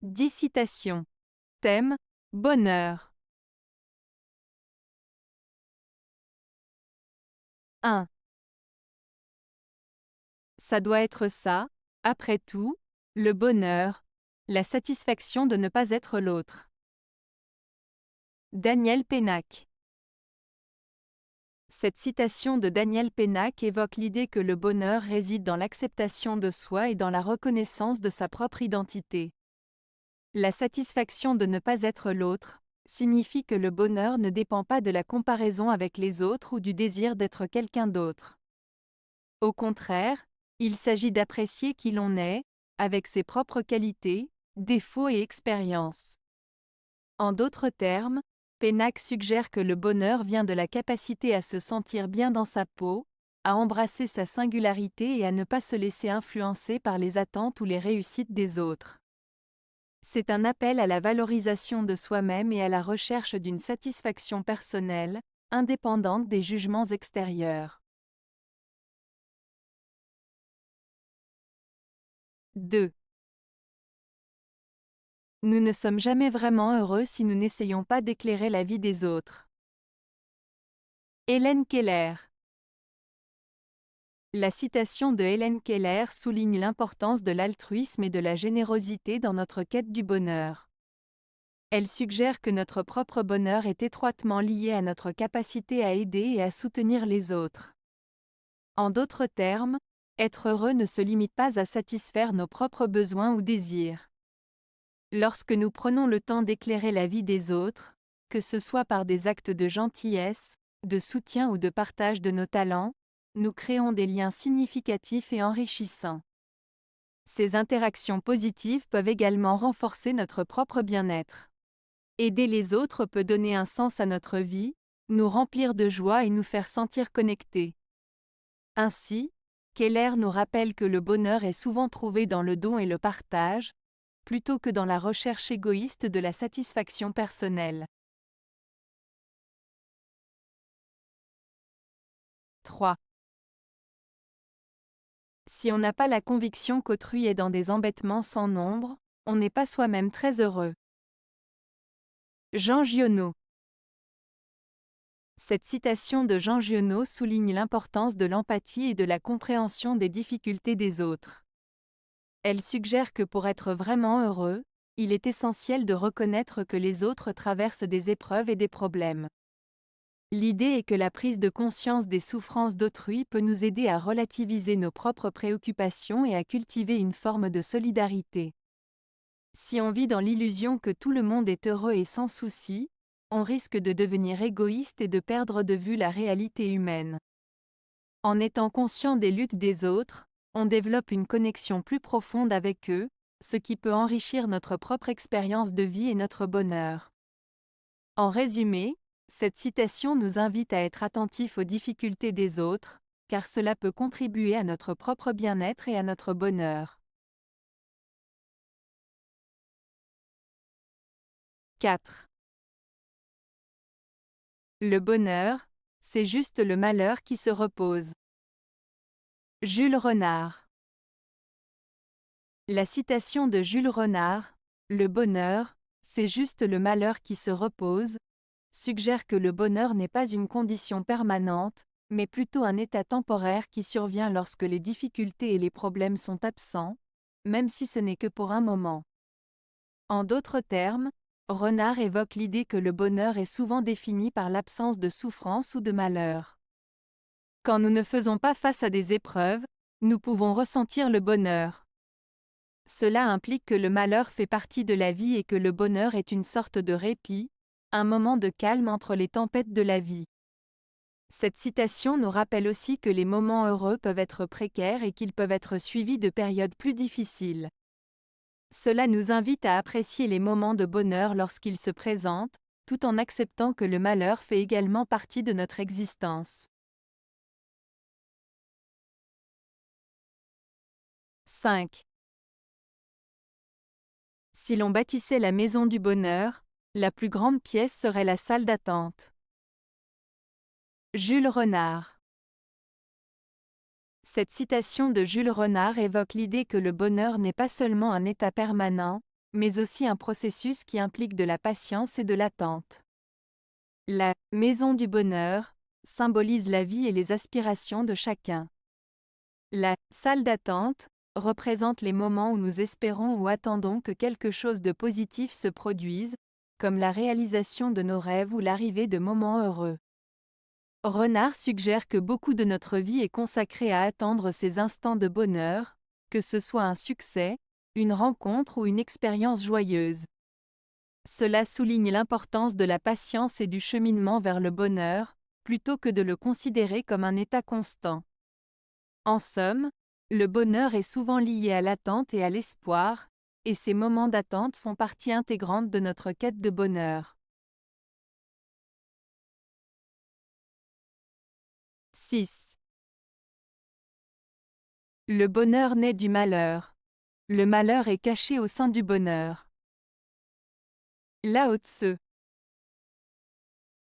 10 citations. Thème: bonheur. 1. Ça doit être ça, après tout, le bonheur, la satisfaction de ne pas être l'autre. Daniel Pénac. Cette citation de Daniel Pénac évoque l'idée que le bonheur réside dans l'acceptation de soi et dans la reconnaissance de sa propre identité. La satisfaction de ne pas être l'autre signifie que le bonheur ne dépend pas de la comparaison avec les autres ou du désir d'être quelqu'un d'autre. Au contraire, il s'agit d'apprécier qui l'on est, avec ses propres qualités, défauts et expériences. En d'autres termes, Pénac suggère que le bonheur vient de la capacité à se sentir bien dans sa peau, à embrasser sa singularité et à ne pas se laisser influencer par les attentes ou les réussites des autres. C'est un appel à la valorisation de soi-même et à la recherche d'une satisfaction personnelle, indépendante des jugements extérieurs. 2. Nous ne sommes jamais vraiment heureux si nous n'essayons pas d'éclairer la vie des autres. Hélène Keller. La citation de Hélène Keller souligne l'importance de l'altruisme et de la générosité dans notre quête du bonheur. Elle suggère que notre propre bonheur est étroitement lié à notre capacité à aider et à soutenir les autres. En d'autres termes, être heureux ne se limite pas à satisfaire nos propres besoins ou désirs. Lorsque nous prenons le temps d'éclairer la vie des autres, que ce soit par des actes de gentillesse, de soutien ou de partage de nos talents, nous créons des liens significatifs et enrichissants. Ces interactions positives peuvent également renforcer notre propre bien-être. Aider les autres peut donner un sens à notre vie, nous remplir de joie et nous faire sentir connectés. Ainsi, Keller nous rappelle que le bonheur est souvent trouvé dans le don et le partage, plutôt que dans la recherche égoïste de la satisfaction personnelle. 3. Si on n'a pas la conviction qu'autrui est dans des embêtements sans nombre, on n'est pas soi-même très heureux. Jean Giono. Cette citation de Jean Giono souligne l'importance de l'empathie et de la compréhension des difficultés des autres. Elle suggère que pour être vraiment heureux, il est essentiel de reconnaître que les autres traversent des épreuves et des problèmes. L'idée est que la prise de conscience des souffrances d'autrui peut nous aider à relativiser nos propres préoccupations et à cultiver une forme de solidarité. Si on vit dans l'illusion que tout le monde est heureux et sans souci, on risque de devenir égoïste et de perdre de vue la réalité humaine. En étant conscient des luttes des autres, on développe une connexion plus profonde avec eux, ce qui peut enrichir notre propre expérience de vie et notre bonheur. En résumé, cette citation nous invite à être attentifs aux difficultés des autres, car cela peut contribuer à notre propre bien-être et à notre bonheur. 4. Le bonheur, c'est juste le malheur qui se repose. Jules Renard. La citation de Jules Renard, le bonheur, c'est juste le malheur qui se repose, suggère que le bonheur n'est pas une condition permanente, mais plutôt un état temporaire qui survient lorsque les difficultés et les problèmes sont absents, même si ce n'est que pour un moment. En d'autres termes, Renard évoque l'idée que le bonheur est souvent défini par l'absence de souffrance ou de malheur. Quand nous ne faisons pas face à des épreuves, nous pouvons ressentir le bonheur. Cela implique que le malheur fait partie de la vie et que le bonheur est une sorte de répit, un moment de calme entre les tempêtes de la vie. Cette citation nous rappelle aussi que les moments heureux peuvent être précaires et qu'ils peuvent être suivis de périodes plus difficiles. Cela nous invite à apprécier les moments de bonheur lorsqu'ils se présentent, tout en acceptant que le malheur fait également partie de notre existence. 5. Si l'on bâtissait la maison du bonheur, la plus grande pièce serait la salle d'attente. Jules Renard. Cette citation de Jules Renard évoque l'idée que le bonheur n'est pas seulement un état permanent, mais aussi un processus qui implique de la patience et de l'attente. La maison du bonheur symbolise la vie et les aspirations de chacun. La salle d'attente représente les moments où nous espérons ou attendons que quelque chose de positif se produise, comme la réalisation de nos rêves ou l'arrivée de moments heureux. Renard suggère que beaucoup de notre vie est consacrée à attendre ces instants de bonheur, que ce soit un succès, une rencontre ou une expérience joyeuse. Cela souligne l'importance de la patience et du cheminement vers le bonheur, plutôt que de le considérer comme un état constant. En somme, le bonheur est souvent lié à l'attente et à l'espoir, et ces moments d'attente font partie intégrante de notre quête de bonheur. 6. Le bonheur naît du malheur. Le malheur est caché au sein du bonheur. Lao Tse.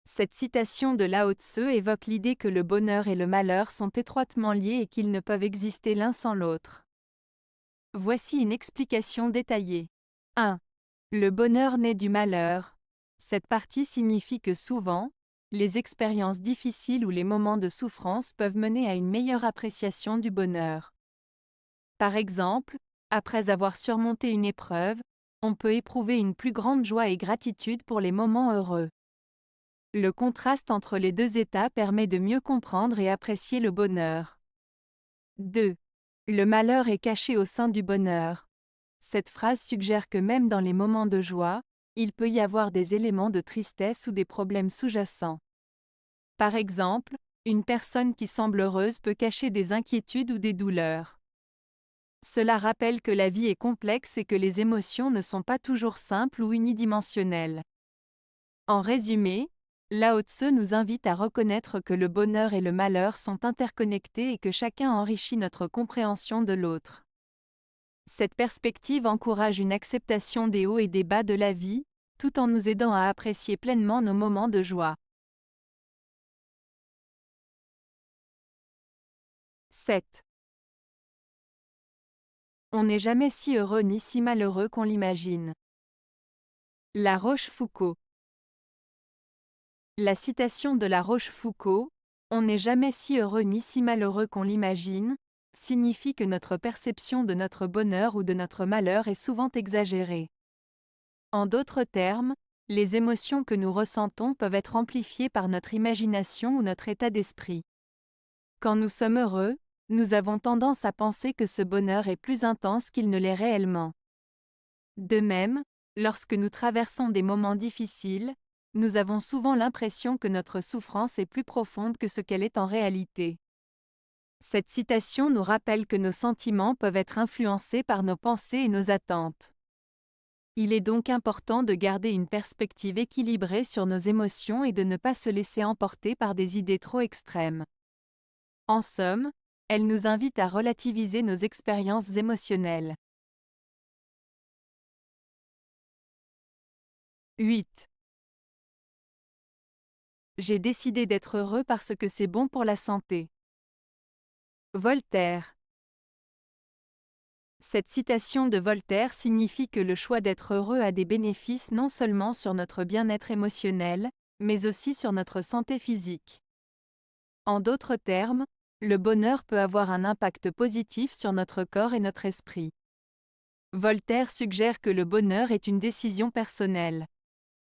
Cette citation de Lao Tse évoque l'idée que le bonheur et le malheur sont étroitement liés et qu'ils ne peuvent exister l'un sans l'autre. Voici une explication détaillée. 1. Le bonheur naît du malheur. Cette partie signifie que souvent, les expériences difficiles ou les moments de souffrance peuvent mener à une meilleure appréciation du bonheur. Par exemple, après avoir surmonté une épreuve, on peut éprouver une plus grande joie et gratitude pour les moments heureux. Le contraste entre les deux états permet de mieux comprendre et apprécier le bonheur. 2. Le malheur est caché au sein du bonheur. Cette phrase suggère que même dans les moments de joie, il peut y avoir des éléments de tristesse ou des problèmes sous-jacents. Par exemple, une personne qui semble heureuse peut cacher des inquiétudes ou des douleurs. Cela rappelle que la vie est complexe et que les émotions ne sont pas toujours simples ou unidimensionnelles. En résumé, Lao Tse nous invite à reconnaître que le bonheur et le malheur sont interconnectés et que chacun enrichit notre compréhension de l'autre. Cette perspective encourage une acceptation des hauts et des bas de la vie, tout en nous aidant à apprécier pleinement nos moments de joie. 7. On n'est jamais si heureux ni si malheureux qu'on l'imagine. La Rochefoucauld. La citation de La Rochefoucauld, « On n'est jamais si heureux ni si malheureux qu'on l'imagine », signifie que notre perception de notre bonheur ou de notre malheur est souvent exagérée. En d'autres termes, les émotions que nous ressentons peuvent être amplifiées par notre imagination ou notre état d'esprit. Quand nous sommes heureux, nous avons tendance à penser que ce bonheur est plus intense qu'il ne l'est réellement. De même, lorsque nous traversons des moments difficiles, nous avons souvent l'impression que notre souffrance est plus profonde que ce qu'elle est en réalité. Cette citation nous rappelle que nos sentiments peuvent être influencés par nos pensées et nos attentes. Il est donc important de garder une perspective équilibrée sur nos émotions et de ne pas se laisser emporter par des idées trop extrêmes. En somme, elle nous invite à relativiser nos expériences émotionnelles. 8. J'ai décidé d'être heureux parce que c'est bon pour la santé. Voltaire. Cette citation de Voltaire signifie que le choix d'être heureux a des bénéfices non seulement sur notre bien-être émotionnel, mais aussi sur notre santé physique. En d'autres termes, le bonheur peut avoir un impact positif sur notre corps et notre esprit. Voltaire suggère que le bonheur est une décision personnelle.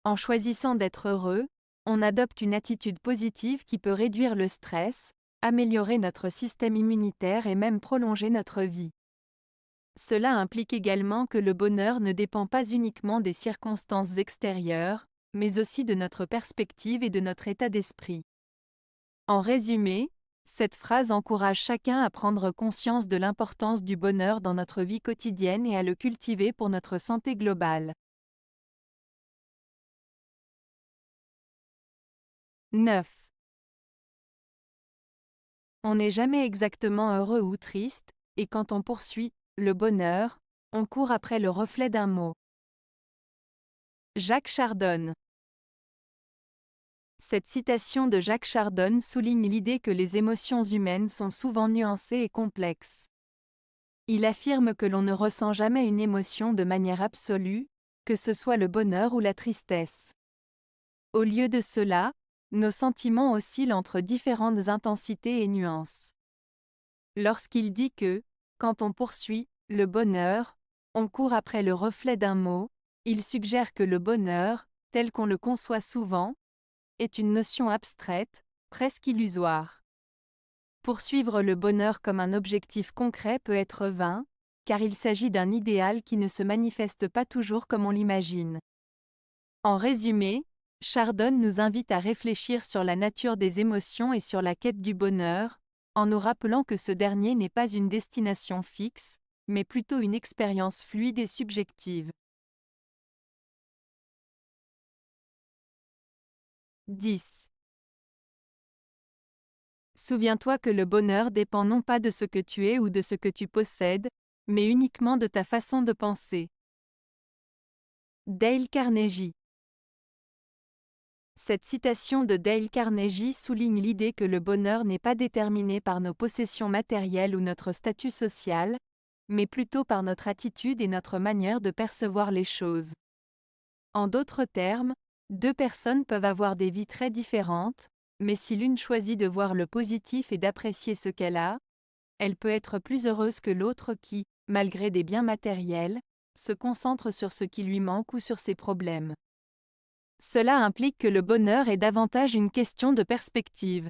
En choisissant d'être heureux, on adopte une attitude positive qui peut réduire le stress, améliorer notre système immunitaire et même prolonger notre vie. Cela implique également que le bonheur ne dépend pas uniquement des circonstances extérieures, mais aussi de notre perspective et de notre état d'esprit. En résumé, cette phrase encourage chacun à prendre conscience de l'importance du bonheur dans notre vie quotidienne et à le cultiver pour notre santé globale. 9. On n'est jamais exactement heureux ou triste, et quand on poursuit le bonheur, on court après le reflet d'un mot. Jacques Chardon. Cette citation de Jacques Chardon souligne l'idée que les émotions humaines sont souvent nuancées et complexes. Il affirme que l'on ne ressent jamais une émotion de manière absolue, que ce soit le bonheur ou la tristesse. Au lieu de cela, nos sentiments oscillent entre différentes intensités et nuances. Lorsqu'il dit que, quand on poursuit le bonheur, on court après le reflet d'un mot, il suggère que le bonheur, tel qu'on le conçoit souvent, est une notion abstraite, presque illusoire. Poursuivre le bonheur comme un objectif concret peut être vain, car il s'agit d'un idéal qui ne se manifeste pas toujours comme on l'imagine. En résumé, Chardon nous invite à réfléchir sur la nature des émotions et sur la quête du bonheur, en nous rappelant que ce dernier n'est pas une destination fixe, mais plutôt une expérience fluide et subjective. 10. Souviens-toi que le bonheur dépend non pas de ce que tu es ou de ce que tu possèdes, mais uniquement de ta façon de penser. Dale Carnegie. Cette citation de Dale Carnegie souligne l'idée que le bonheur n'est pas déterminé par nos possessions matérielles ou notre statut social, mais plutôt par notre attitude et notre manière de percevoir les choses. En d'autres termes, deux personnes peuvent avoir des vies très différentes, mais si l'une choisit de voir le positif et d'apprécier ce qu'elle a, elle peut être plus heureuse que l'autre qui, malgré des biens matériels, se concentre sur ce qui lui manque ou sur ses problèmes. Cela implique que le bonheur est davantage une question de perspective.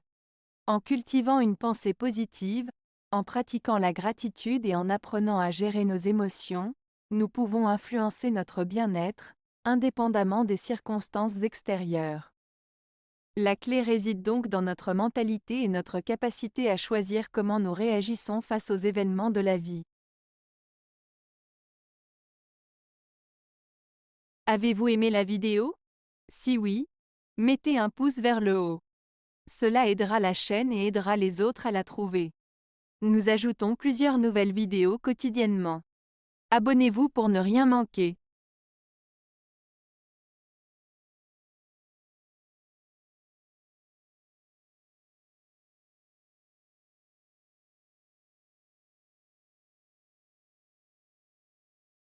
En cultivant une pensée positive, en pratiquant la gratitude et en apprenant à gérer nos émotions, nous pouvons influencer notre bien-être, indépendamment des circonstances extérieures. La clé réside donc dans notre mentalité et notre capacité à choisir comment nous réagissons face aux événements de la vie. Avez-vous aimé la vidéo? Si oui, mettez un pouce vers le haut. Cela aidera la chaîne et aidera les autres à la trouver. Nous ajoutons plusieurs nouvelles vidéos quotidiennement. Abonnez-vous pour ne rien manquer.